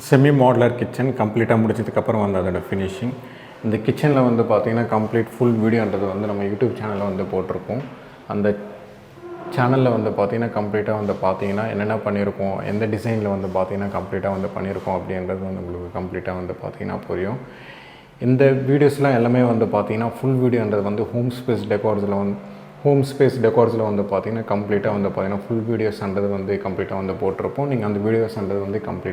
Semi modular kitchen கம்ப்ளீட்டாக முடிச்சதுக்கப்புறம் வந்து அதோட ஃபினிஷிங். இந்த கிச்சனில் வந்து பார்த்திங்கன்னா கம்ப்ளீட் ஃபுல் வீடியோன்றது வந்து நம்ம யூடியூப் சேனலில் வந்து போட்டிருக்கோம். அந்த சேனலில் வந்து பார்த்திங்கன்னா கம்ப்ளீட்டாக வந்து பார்த்திங்கன்னா என்னென்ன பண்ணியிருக்கோம், எந்த டிசைனில் வந்து பார்த்திங்கன்னா கம்ப்ளீட்டாக வந்து பண்ணியிருக்கோம் அப்படின்றது வந்து உங்களுக்கு கம்ப்ளீட்டாக வந்து பார்த்திங்கன்னா புரியும். இந்த வீடியோஸ்லாம் எல்லாமே வந்து பார்த்திங்கன்னா ஃபுல் வீடியோன்றது வந்து ஹோம்ஸ்பேஸ் டெக்கார்ஸில் வந்து பார்த்திங்கன்னா கம்ப்ளீட்டாக வந்து பார்த்திங்கன்னா ஃபுல் வீடியோஸ்ன்றது வந்து கம்ப்ளீட்டாக வந்து போட்டிருப்போம். நீங்கள் அந்த வீடியோஸ்ன்றது வந்து கம்ப்ளீட்டாக